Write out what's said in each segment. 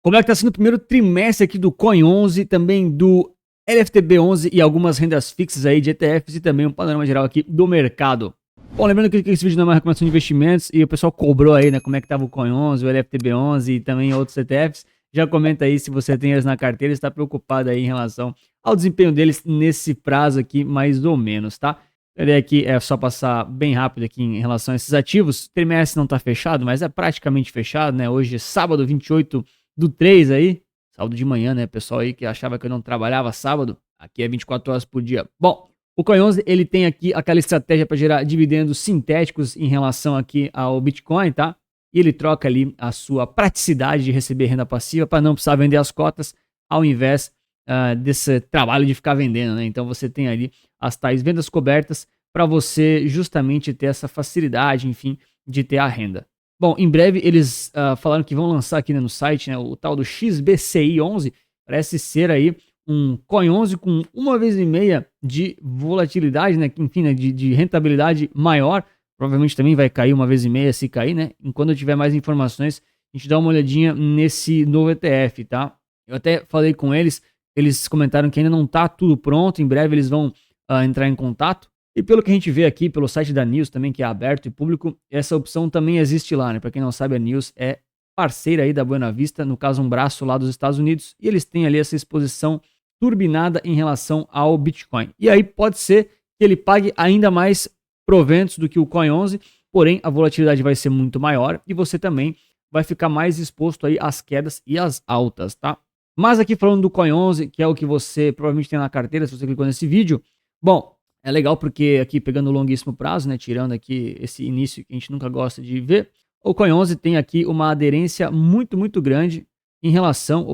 Como é que está sendo o primeiro trimestre aqui do Coin 11, também do LFTB 11 e algumas rendas fixas aí de ETFs e também um panorama geral aqui do mercado. Bom, lembrando que esse vídeo não é uma recomendação de investimentos e o pessoal cobrou aí, né, como é que estava o Coin 11, o LFTB 11 e também outros ETFs. Já comenta aí se você tem eles na carteira e está preocupado aí em relação ao desempenho deles nesse prazo aqui, mais ou menos, tá? Ele aqui é só passar bem rápido aqui em relação a esses ativos. O trimestre não está fechado, mas é praticamente fechado, né? Hoje é sábado 28/3 aí, sábado de manhã, né? Pessoal aí que achava que eu não trabalhava sábado, aqui é 24 horas por dia. Bom, o Coin 11, ele tem aqui aquela estratégia para gerar dividendos sintéticos em relação aqui ao Bitcoin, tá? E ele troca ali a sua praticidade de receber renda passiva para não precisar vender as cotas, ao invés desse trabalho de ficar vendendo, né? Então você tem ali as tais vendas cobertas para você justamente ter essa facilidade, enfim, de ter a renda. Bom, em breve eles falaram que vão lançar aqui, né, no site, né, o tal do XBCI 11, parece ser aí um Coin 11 com 1,5 vezes de volatilidade, né, enfim, né, de rentabilidade maior. Provavelmente também vai cair 1,5 vezes se cair, né? Enquanto eu tiver mais informações, a gente dá uma olhadinha nesse novo ETF, tá? Eu até falei com eles, eles comentaram que ainda não tá tudo pronto, em breve eles vão entrar em contato. E pelo que a gente vê aqui, pelo site da News também, que é aberto e público, essa opção também existe lá, né? Para quem não sabe, a News é parceira aí da Buena Vista, no caso um braço lá dos Estados Unidos, e eles têm ali essa exposição turbinada em relação ao Bitcoin. E aí pode ser que ele pague ainda mais proventos do que o Coin 11, porém a volatilidade vai ser muito maior e você também vai ficar mais exposto aí às quedas e às altas, tá? Mas aqui falando do Coin 11, que é o que você provavelmente tem na carteira, se você clicou nesse vídeo, bom, é legal porque aqui pegando o longuíssimo prazo, né, tirando aqui esse início que a gente nunca gosta de ver, o Coin 11 tem aqui uma aderência muito grande em relação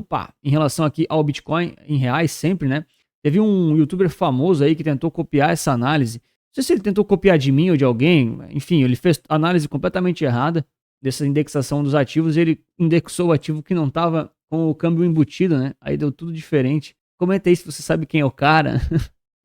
aqui ao Bitcoin em reais sempre, né? Teve um youtuber famoso aí que tentou copiar essa análise. Não sei se ele tentou copiar de mim ou de alguém, enfim, ele fez análise completamente errada dessa indexação dos ativos e ele indexou o ativo que não estava com o câmbio embutido, né? Aí deu tudo diferente. Comenta aí se você sabe quem é o cara.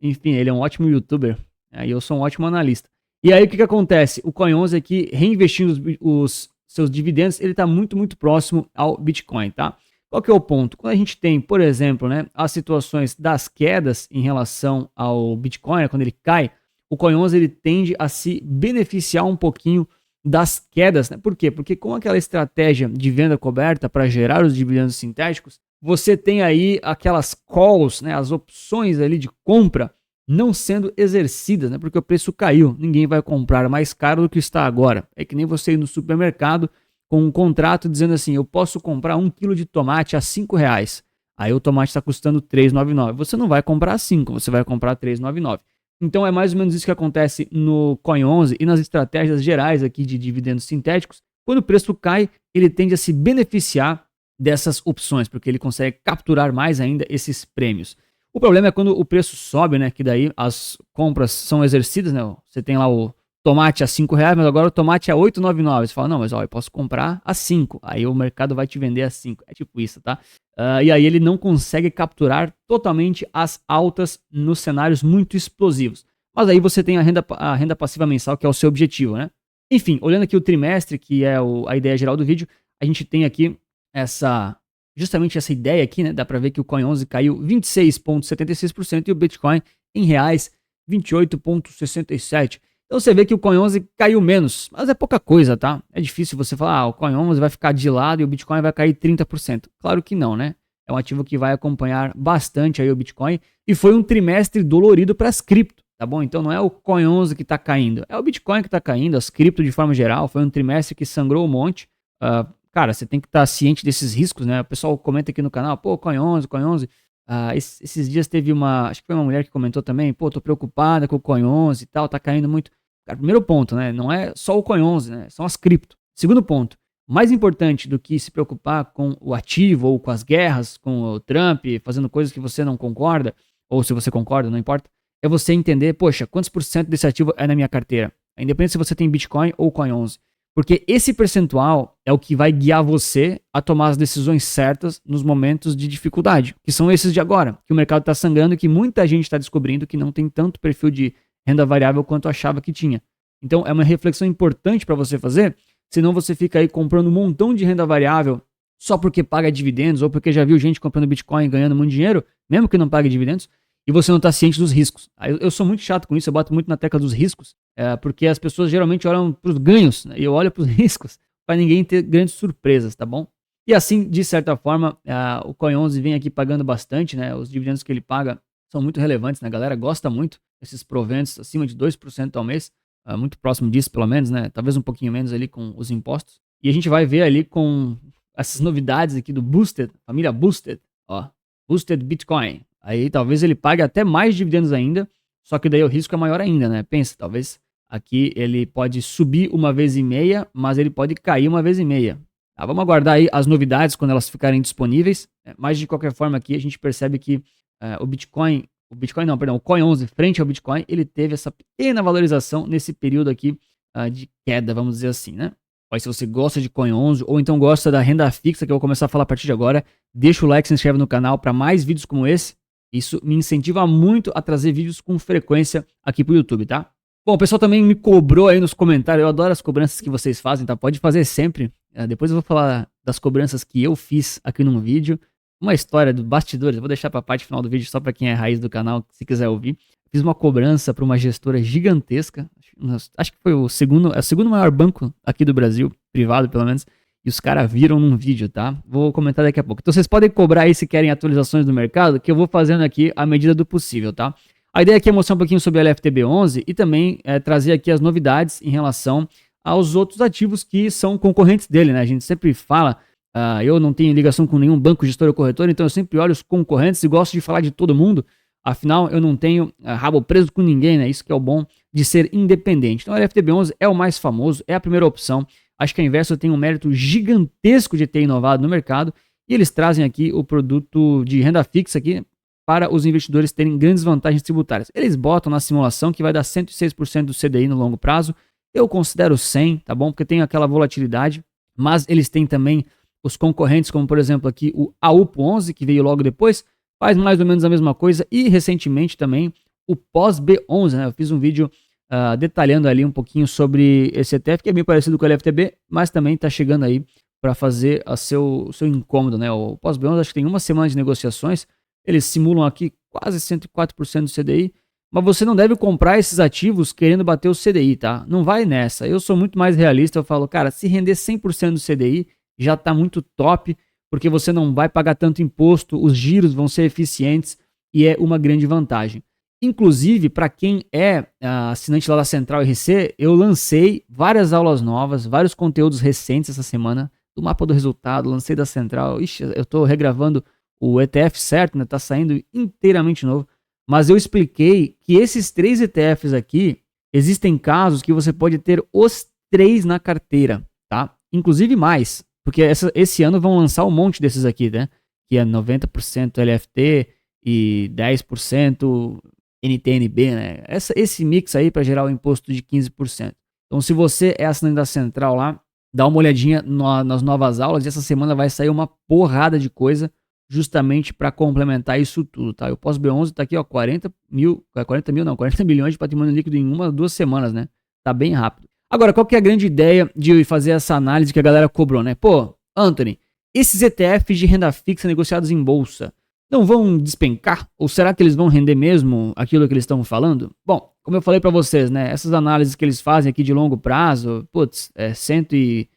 Enfim, ele é um ótimo youtuber. Aí eu sou um ótimo analista. E aí o que acontece? O Coin 11 aqui, reinvestindo os seus dividendos, ele está muito próximo ao Bitcoin, tá? Qual que é o ponto? Quando a gente tem, por exemplo, né, as situações das quedas em relação ao Bitcoin, né, quando ele cai, o Coin 11 ele tende a se beneficiar um pouquinho das quedas, né? Por quê? Porque com aquela estratégia de venda coberta para gerar os dividendos sintéticos, você tem aí aquelas calls, né, as opções ali de compra não sendo exercidas, né, porque o preço caiu. Ninguém vai comprar mais caro do que está agora. É que nem você ir no supermercado com um contrato dizendo assim, eu posso comprar 1 quilo de tomate a R$5. Aí o tomate está custando R$3,99. Você não vai comprar 5, você vai comprar R$3,99. Então é mais ou menos isso que acontece no Coin 11 e nas estratégias gerais aqui de dividendos sintéticos. Quando o preço cai, ele tende a se beneficiar dessas opções, porque ele consegue capturar mais ainda esses prêmios. O problema é quando o preço sobe, né? Que daí as compras são exercidas, né? Você tem lá o tomate a R$5, mas agora o tomate é a R$8,99. Você fala, não, mas ó, eu posso comprar a 5. Aí o mercado vai te vender a 5. É tipo isso, tá? E aí ele não consegue capturar totalmente as altas nos cenários muito explosivos. Mas aí você tem a renda passiva mensal, que é o seu objetivo, né? Enfim, olhando aqui o trimestre, que é a ideia geral do vídeo, a gente tem aqui justamente essa ideia aqui, né? Dá para ver que o Coin 11 caiu 26,76% e o Bitcoin em reais 28,67%. Então você vê que o Coin 11 caiu menos, mas é pouca coisa, tá? É difícil você falar, o Coin 11 vai ficar de lado e o Bitcoin vai cair 30%. Claro que não, né? É um ativo que vai acompanhar bastante aí o Bitcoin e foi um trimestre dolorido para as cripto, tá bom? Então não é o Coin 11 que tá caindo, é o Bitcoin que tá caindo, as cripto de forma geral, foi um trimestre que sangrou um monte. Cara, você tem que estar ciente desses riscos, né? O pessoal comenta aqui no canal, pô, Coin 11, Coin 11. Esses dias teve acho que foi uma mulher que comentou também, pô, tô preocupada com o Coin 11 e tal, tá caindo muito. Cara, primeiro ponto, né? Não é só o Coin 11, né? São as cripto. Segundo ponto, mais importante do que se preocupar com o ativo ou com as guerras, com o Trump, fazendo coisas que você não concorda, ou se você concorda, não importa, é você entender, poxa, quantos por cento desse ativo é na minha carteira? Independente se você tem Bitcoin ou Coin 11. Porque esse percentual é o que vai guiar você a tomar as decisões certas nos momentos de dificuldade, que são esses de agora, que o mercado está sangrando e que muita gente está descobrindo que não tem tanto perfil de renda variável quanto achava que tinha. Então é uma reflexão importante para você fazer, senão você fica aí comprando um montão de renda variável só porque paga dividendos ou porque já viu gente comprando Bitcoin e ganhando muito dinheiro, mesmo que não pague dividendos, e você não está ciente dos riscos. Eu sou muito chato com isso, eu bato muito na tecla dos riscos, porque as pessoas geralmente olham para os ganhos, né, e eu olho para os riscos para ninguém ter grandes surpresas, tá bom? E assim, de certa forma, o Coin11 vem aqui pagando bastante, né? Os dividendos que ele paga são muito relevantes, né? A galera gosta muito desses proventos acima de 2% ao mês, muito próximo disso pelo menos, né? Talvez um pouquinho menos ali com os impostos. E a gente vai ver ali com essas novidades aqui do Boosted, família Boosted, ó, Boosted Bitcoin. Aí talvez ele pague até mais dividendos ainda, só que daí o risco é maior ainda, né? Pensa, talvez aqui ele pode subir 1,5 vezes, mas ele pode cair 1,5 vezes. Tá, vamos aguardar aí as novidades quando elas ficarem disponíveis, mas de qualquer forma aqui a gente percebe que o Coin11 frente ao Bitcoin, ele teve essa pequena valorização nesse período aqui de queda, vamos dizer assim, né? Mas se você gosta de Coin11 ou então gosta da renda fixa, que eu vou começar a falar a partir de agora, deixa o like, se inscreve no canal para mais vídeos como esse. Isso me incentiva muito a trazer vídeos com frequência aqui pro YouTube, tá? Bom, o pessoal também me cobrou aí nos comentários, eu adoro as cobranças que vocês fazem, tá? Pode fazer sempre. Depois eu vou falar das cobranças que eu fiz aqui num vídeo. Uma história do bastidores, eu vou deixar pra parte final do vídeo só pra quem é raiz do canal, se quiser ouvir. Fiz uma cobrança pra uma gestora gigantesca, acho que foi o segundo maior banco aqui do Brasil, privado pelo menos, e os caras viram num vídeo, tá? Vou comentar daqui a pouco. Então vocês podem cobrar aí se querem atualizações do mercado, que eu vou fazendo aqui à medida do possível, tá? A ideia aqui é mostrar um pouquinho sobre o LFTB11 e também trazer aqui as novidades em relação aos outros ativos que são concorrentes dele, né? A gente sempre fala, eu não tenho ligação com nenhum banco, gestor ou corretor, então eu sempre olho os concorrentes e gosto de falar de todo mundo. Afinal, eu não tenho rabo preso com ninguém, né? Isso que é o bom de ser independente. Então, o LFTB11 é o mais famoso, é a primeira opção. Acho que a Investor tem um mérito gigantesco de ter inovado no mercado e eles trazem aqui o produto de renda fixa aqui para os investidores terem grandes vantagens tributárias. Eles botam na simulação que vai dar 106% do CDI no longo prazo. Eu considero 100, tá bom? Porque tem aquela volatilidade, mas eles têm também os concorrentes, como por exemplo aqui o AUP11, que veio logo depois, faz mais ou menos a mesma coisa, e recentemente também o POSB11, né? Eu fiz um vídeo detalhando ali um pouquinho sobre esse ETF, que é bem parecido com o LFTB, mas também está chegando aí para fazer o seu incômodo, né? O POSB11 acho que tem uma semana de negociações, eles simulam aqui quase 104% do CDI, mas você não deve comprar esses ativos querendo bater o CDI, tá? Não vai nessa. Eu sou muito mais realista, eu falo, cara, se render 100% do CDI, já tá muito top, porque você não vai pagar tanto imposto, os giros vão ser eficientes e é uma grande vantagem. Inclusive, para quem é assinante lá da Central RC, eu lancei várias aulas novas, vários conteúdos recentes essa semana, do mapa do resultado, lancei da Central. Ixi, eu tô regravando o ETF certo, né? Tá saindo inteiramente novo. Mas eu expliquei que esses 3 ETFs aqui, existem casos que você pode ter os 3 na carteira, tá? Inclusive mais, porque esse ano vão lançar um monte desses aqui, né? Que é 90% LFT e 10% NTNB, né? Esse mix aí para gerar o imposto de 15%. Então, se você é assinante da Central lá, dá uma olhadinha nas novas aulas e essa semana vai sair uma porrada de coisa justamente para complementar isso tudo, tá? O POSB11 tá aqui, ó, 40 bilhões de patrimônio líquido em 1-2 semanas, né? Tá bem rápido. Agora, qual que é a grande ideia de fazer essa análise que a galera cobrou, né? Pô, Anthony, esses ETFs de renda fixa negociados em bolsa não vão despencar? Ou será que eles vão render mesmo aquilo que eles estão falando? Bom, como eu falei para vocês, né? Essas análises que eles fazem aqui de longo prazo, putz, 106%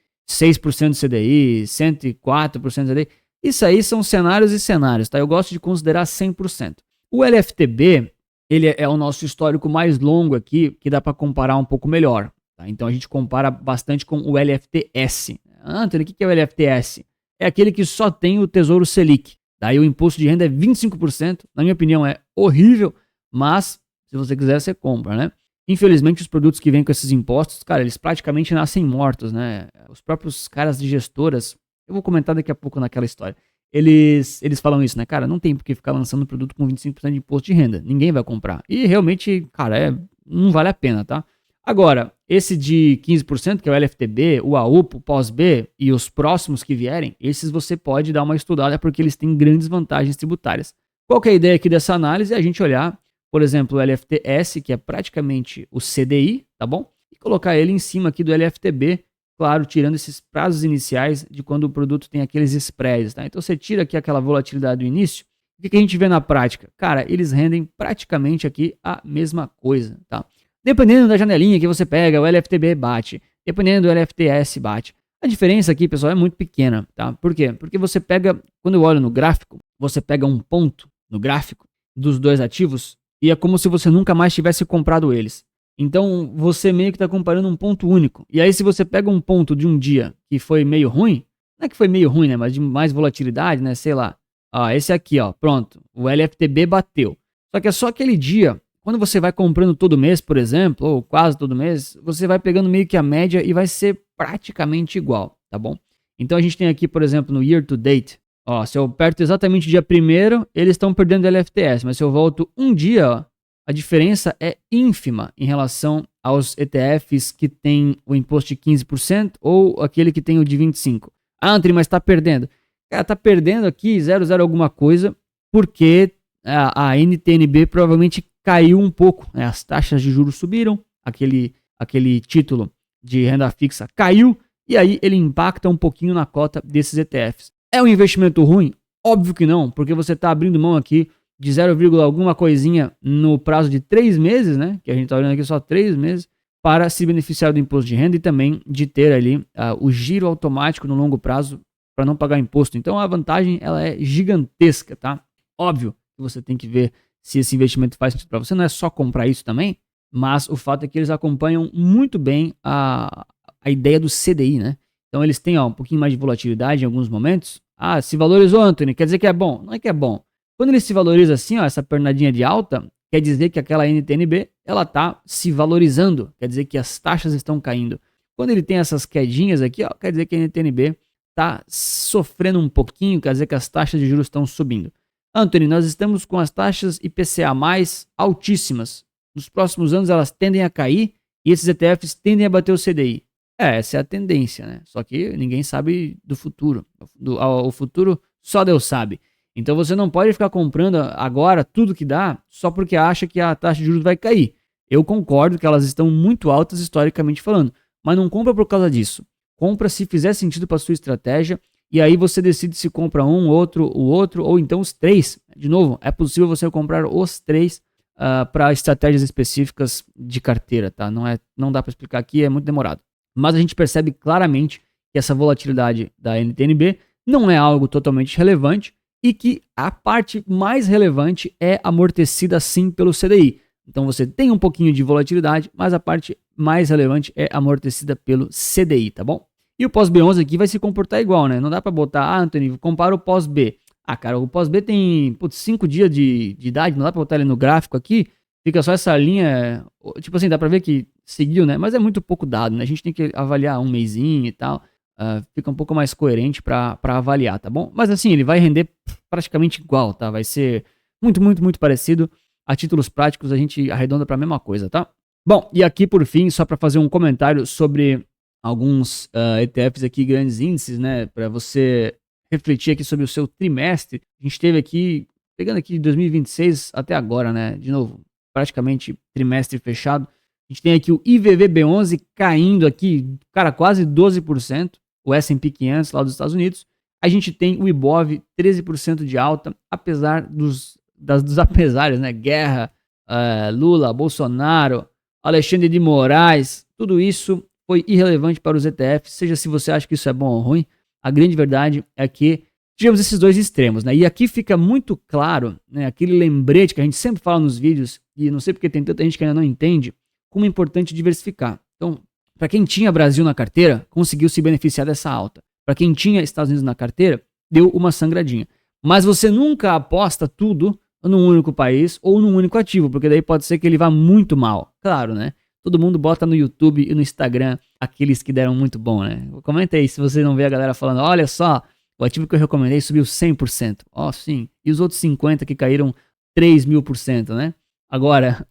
do CDI, 104% do CDI, isso aí são cenários e cenários, tá? Eu gosto de considerar 100%. O LFTB, ele é o nosso histórico mais longo aqui, que dá para comparar um pouco melhor, tá? Então a gente compara bastante com o LFTS. Anthony, o que é o LFTS? É aquele que só tem o Tesouro Selic. Daí o imposto de renda é 25%. Na minha opinião é horrível, mas se você quiser você compra, né? Infelizmente os produtos que vêm com esses impostos, cara, eles praticamente nascem mortos, né? Os próprios caras de gestoras, eu vou comentar daqui a pouco naquela história. Eles falam isso, né? Cara, não tem por que ficar lançando produto com 25% de imposto de renda. Ninguém vai comprar. E realmente, cara, não vale a pena, tá? Agora, esse de 15%, que é o LFTB, o AUP, o POSB e os próximos que vierem, esses você pode dar uma estudada porque eles têm grandes vantagens tributárias. Qual que é a ideia aqui dessa análise? É a gente olhar, por exemplo, o LFTS, que é praticamente o CDI, tá bom? E colocar ele em cima aqui do LFTB, claro, tirando esses prazos iniciais de quando o produto tem aqueles spreads, tá? Então você tira aqui aquela volatilidade do início, o que a gente vê na prática? Cara, eles rendem praticamente aqui a mesma coisa, tá? Dependendo da janelinha que você pega, o LFTB bate, dependendo do LFTS bate. A diferença aqui, pessoal, é muito pequena, tá? Por quê? Porque você pega, quando eu olho no gráfico, você pega um ponto no gráfico dos dois ativos e é como se você nunca mais tivesse comprado eles. Então, você meio que está comparando um ponto único. E aí, se você pega um ponto de um dia que foi meio ruim, não é que foi meio ruim, né? Mas de mais volatilidade, né? Sei lá. Ó, esse aqui, ó, pronto. O LFTB bateu. Só que é só aquele dia. Quando você vai comprando todo mês, por exemplo, ou quase todo mês, você vai pegando meio que a média e vai ser praticamente igual, tá bom? Então a gente tem aqui, por exemplo, no year to date, ó, se eu aperto exatamente o dia 1º, eles estão perdendo LFTS, mas se eu volto um dia, ó, a diferença é ínfima em relação aos ETFs que tem o imposto de 15% ou aquele que tem o de 25%. Ah, Anthony, mas tá perdendo. Cara, tá perdendo aqui 0,0 alguma coisa, porque a NTNB provavelmente caiu um pouco, né? As taxas de juros subiram, aquele título de renda fixa caiu, e aí ele impacta um pouquinho na cota desses ETFs. É um investimento ruim? Óbvio que não, porque você está abrindo mão aqui de 0, alguma coisinha no prazo de 3 meses, né? Que a gente está olhando aqui só 3 meses, para se beneficiar do imposto de renda e também de ter ali o giro automático no longo prazo para não pagar imposto. Então a vantagem ela é gigantesca, tá? Óbvio que você tem que ver se esse investimento faz sentido para você, não é só comprar isso também, mas o fato é que eles acompanham muito bem a ideia do CDI, né? Então eles têm um pouquinho mais de volatilidade em alguns momentos. Ah, se valorizou, Anthony, quer dizer que é bom? Não é que é bom. Quando ele se valoriza assim, ó, essa pernadinha de alta, quer dizer que aquela NTNB, ela tá se valorizando, quer dizer que as taxas estão caindo. Quando ele tem essas quedinhas aqui, ó, quer dizer que a NTNB tá sofrendo um pouquinho, quer dizer que as taxas de juros estão subindo. Anthony, nós estamos com as taxas IPCA mais altíssimas. Nos próximos anos elas tendem a cair e esses ETFs tendem a bater o CDI. Essa é a tendência, né? Só que ninguém sabe do futuro. O futuro só Deus sabe. Então você não pode ficar comprando agora tudo que dá só porque acha que a taxa de juros vai cair. Eu concordo que elas estão muito altas historicamente falando, mas não compra por causa disso. Compra se fizer sentido para sua estratégia e aí você decide se compra um, o outro ou então os 3. De novo, é possível você comprar os 3 para estratégias específicas de carteira, tá? Não dá para explicar aqui, é muito demorado. Mas a gente percebe claramente que essa volatilidade da NTNB não é algo totalmente relevante e que a parte mais relevante é amortecida sim pelo CDI. Então você tem um pouquinho de volatilidade, mas a parte mais relevante é amortecida pelo CDI, tá bom? E o pós-B11 aqui vai se comportar igual, né? Não dá para botar, Anthony, compara o pós-B. Cara, o pós-B tem 5 dias de idade, não dá pra botar ele no gráfico aqui, fica só essa linha, tipo assim, dá pra ver que seguiu, né? Mas é muito pouco dado, né? A gente tem que avaliar um mesinho e tal, fica um pouco mais coerente pra avaliar, tá bom? Mas assim, ele vai render praticamente igual, tá? Vai ser muito, muito, muito parecido. A títulos práticos a gente arredonda pra mesma coisa, tá? Bom, e aqui por fim, só pra fazer um comentário sobre alguns ETFs aqui, grandes índices, né? Pra você refletir aqui sobre o seu trimestre. A gente teve aqui, pegando aqui de 2026 até agora, né? De novo, praticamente trimestre fechado. A gente tem aqui o IVVB11 caindo aqui, cara, quase 12%. O S&P 500 lá dos Estados Unidos. A gente tem o Ibov 13% de alta, apesar dos apesares, né? Guerra, Lula, Bolsonaro, Alexandre de Moraes, tudo isso foi irrelevante para os ETFs, seja se você acha que isso é bom ou ruim. A grande verdade é que tivemos esses dois extremos, né? E aqui fica muito claro, né, aquele lembrete que a gente sempre fala nos vídeos, e não sei porque tem tanta gente que ainda não entende, como é importante diversificar. Então, para quem tinha Brasil na carteira, conseguiu se beneficiar dessa alta. Para quem tinha Estados Unidos na carteira, deu uma sangradinha. Mas você nunca aposta tudo num único país ou num único ativo, porque daí pode ser que ele vá muito mal. Claro, né? Todo mundo bota no YouTube e no Instagram aqueles que deram muito bom, né? Comenta aí se você não vê a galera falando, olha só, o ativo que eu recomendei subiu 100%. Ó, sim. E os outros 50% que caíram 3.000%, né? Agora,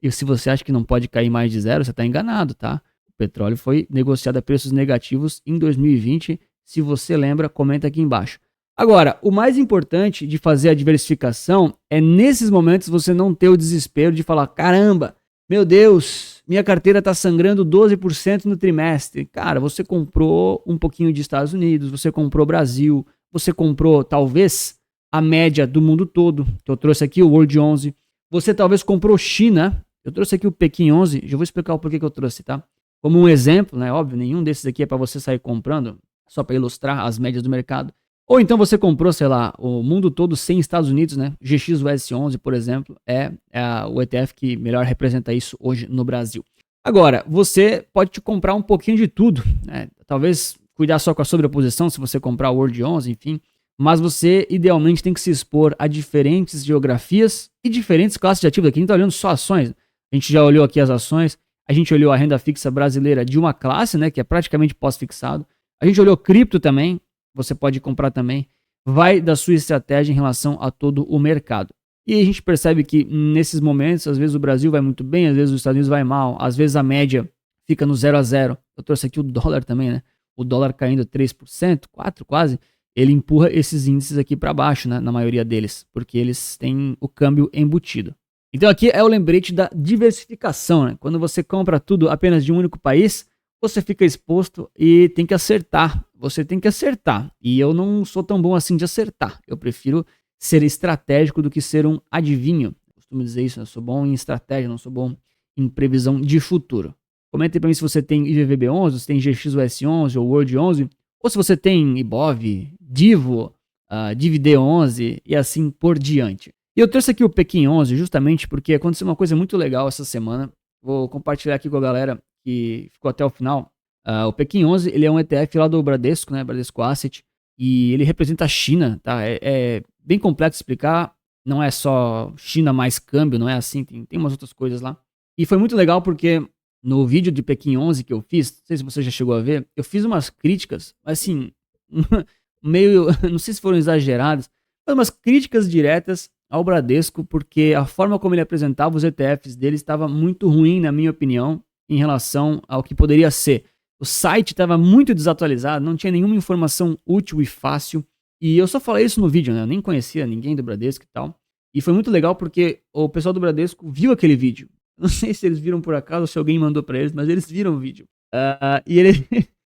e se você acha que não pode cair mais de 0, você tá enganado, tá? O petróleo foi negociado a preços negativos em 2020. Se você lembra, comenta aqui embaixo. Agora, o mais importante de fazer a diversificação é nesses momentos você não ter o desespero de falar, caramba, Meu Deus, minha carteira está sangrando 12% no trimestre. Cara, você comprou um pouquinho de Estados Unidos, você comprou Brasil, você comprou talvez a média do mundo todo, que eu trouxe aqui o World 11. Você talvez comprou China, eu trouxe aqui o Pequim 11, já vou explicar o porquê que eu trouxe, tá? Como um exemplo, né? Óbvio, nenhum desses aqui é para você sair comprando, só para ilustrar as médias do mercado. Ou então você comprou, sei lá, o mundo todo sem Estados Unidos, né? GXUS11, por exemplo, é o ETF que melhor representa isso hoje no Brasil. Agora, você pode te comprar um pouquinho de tudo, né? Talvez cuidar só com a sobreposição, se você comprar o World 11, enfim. Mas você, idealmente, tem que se expor a diferentes geografias e diferentes classes de ativos. Aqui a gente está olhando só ações. A gente já olhou aqui as ações, a gente olhou a renda fixa brasileira de uma classe, né? Que é praticamente pós-fixado. A gente olhou cripto também. Você pode comprar também, vai da sua estratégia em relação a todo o mercado. E a gente percebe que nesses momentos, às vezes o Brasil vai muito bem, às vezes os Estados Unidos vai mal, às vezes a média fica no 0 a 0. Eu trouxe aqui o dólar também, né? O dólar caindo 3%, 4% quase, ele empurra esses índices aqui para baixo, né? Na maioria deles, porque eles têm o câmbio embutido. Então aqui é o lembrete da diversificação, né? Quando você compra tudo apenas de um único país, você fica exposto e tem que acertar. Você tem que acertar. E eu não sou tão bom assim de acertar. Eu prefiro ser estratégico do que ser um adivinho. Eu costumo dizer isso, eu sou bom em estratégia, não sou bom em previsão de futuro. Comenta aí pra mim se você tem IVVB11, se tem GXUS11 ou World 11, ou se você tem IBOV, Divo, Divid11 e assim por diante. E eu trouxe aqui o Pequim 11 justamente porque aconteceu uma coisa muito legal essa semana. Vou compartilhar aqui com a galera que ficou até o final. O Pequim 11, ele é um ETF lá do Bradesco, né, Bradesco Asset, e ele representa a China, tá? É bem complexo explicar, não é só China mais câmbio, não é assim, tem umas outras coisas lá. E foi muito legal porque no vídeo de Pequim 11 que eu fiz, não sei se você já chegou a ver, eu fiz umas críticas, assim, meio, não sei se foram exageradas, mas umas críticas diretas ao Bradesco, porque a forma como ele apresentava os ETFs dele estava muito ruim, na minha opinião, em relação ao que poderia ser. O site estava muito desatualizado, não tinha nenhuma informação útil e fácil. E eu só falei isso no vídeo, né? Eu nem conhecia ninguém do Bradesco e tal. E foi muito legal porque o pessoal do Bradesco viu aquele vídeo. Não sei se eles viram por acaso ou se alguém mandou para eles, mas eles viram o vídeo.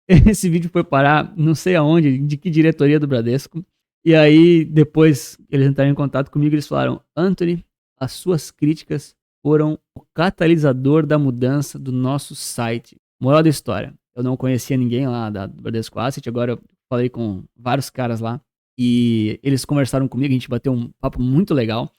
Esse vídeo foi parar, não sei aonde, de que diretoria do Bradesco. E aí, depois eles entraram em contato comigo, eles falaram: Anthony, as suas críticas foram o catalisador da mudança do nosso site. Moral da história, eu não conhecia ninguém lá do Bradesco Asset, agora eu falei com vários caras lá e eles conversaram comigo, a gente bateu um papo muito legal,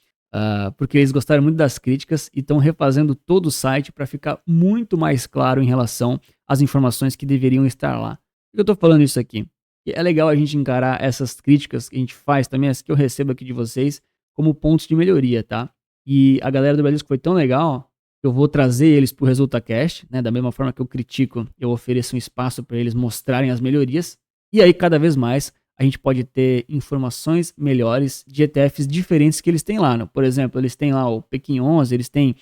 porque eles gostaram muito das críticas e estão refazendo todo o site para ficar muito mais claro em relação às informações que deveriam estar lá. Por que eu estou falando isso aqui? E é legal a gente encarar essas críticas que a gente faz também, as que eu recebo aqui de vocês, como pontos de melhoria, tá? E a galera do Bradesco foi tão legal que eu vou trazer eles pro ResultaCast, né? Da mesma forma que eu critico, eu ofereço um espaço para eles mostrarem as melhorias. E aí, cada vez mais, a gente pode ter informações melhores de ETFs diferentes que eles têm lá, né? Por exemplo, eles têm lá o Pequim 11, eles têm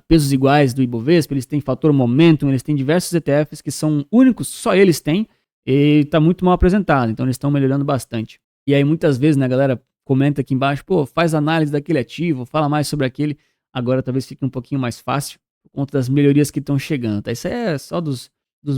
pesos iguais do Ibovespa, eles têm fator momentum, eles têm diversos ETFs que são únicos, só eles têm, e está muito mal apresentado, então eles estão melhorando bastante. E aí muitas vezes, né, a galera comenta aqui embaixo, pô, faz análise daquele ativo, fala mais sobre aquele, agora talvez fique um pouquinho mais fácil, por conta das melhorias que estão chegando, tá? Isso é só dos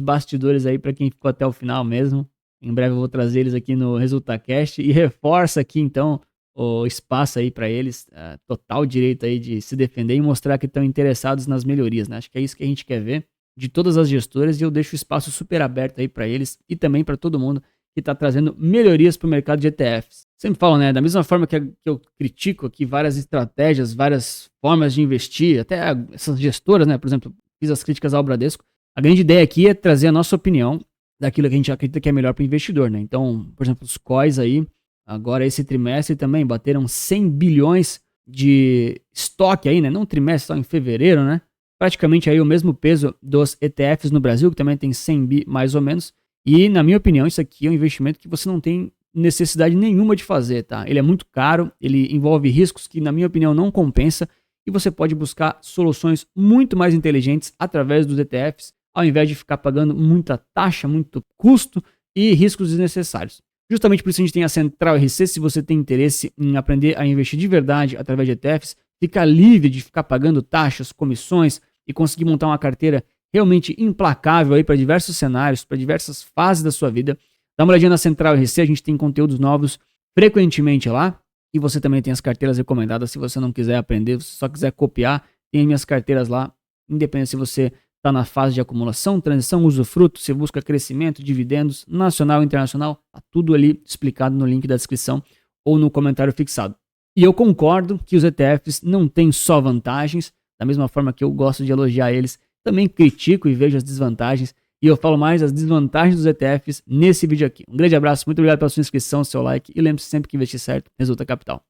bastidores aí para quem ficou até o final mesmo. Em breve eu vou trazer eles aqui no ResultaCast e reforça aqui então o espaço aí para eles, total direito aí de se defender e mostrar que estão interessados nas melhorias, né? Acho que é isso que a gente quer ver de todas as gestoras, e eu deixo o espaço super aberto aí para eles e também para todo mundo que está trazendo melhorias para o mercado de ETFs. Sempre falo, né, da mesma forma que eu critico aqui várias estratégias, várias formas de investir, até essas gestoras, né, por exemplo, fiz as críticas ao Bradesco, a grande ideia aqui é trazer a nossa opinião daquilo que a gente acredita que é melhor para o investidor, né? Então, por exemplo, os COIs aí, agora esse trimestre também bateram 100 bilhões de estoque aí, né, não trimestre, só em fevereiro, né? Praticamente aí o mesmo peso dos ETFs no Brasil, que também tem 100 bi mais ou menos. E, na minha opinião, isso aqui é um investimento que você não tem necessidade nenhuma de fazer, tá? Ele é muito caro, ele envolve riscos que, na minha opinião, não compensa, e você pode buscar soluções muito mais inteligentes através dos ETFs, ao invés de ficar pagando muita taxa, muito custo e riscos desnecessários. Justamente por isso a gente tem a Central RC. Se você tem interesse em aprender a investir de verdade através de ETFs, ficar livre de ficar pagando taxas, comissões e conseguir montar uma carteira realmente implacável aí para diversos cenários, para diversas fases da sua vida, dá uma olhadinha na Central RC, a gente tem conteúdos novos frequentemente lá, e você também tem as carteiras recomendadas se você não quiser aprender, se só quiser copiar, tem minhas carteiras lá, independente se você está na fase de acumulação, transição, usufruto, se busca crescimento, dividendos, nacional e internacional, tá tudo ali explicado no link da descrição ou no comentário fixado. E eu concordo que os ETFs não têm só vantagens, da mesma forma que eu gosto de elogiar eles, também critico e vejo as desvantagens, e eu falo mais das desvantagens dos ETFs nesse vídeo aqui. Um grande abraço, muito obrigado pela sua inscrição, seu like, e lembre-se sempre que investir certo resulta capital.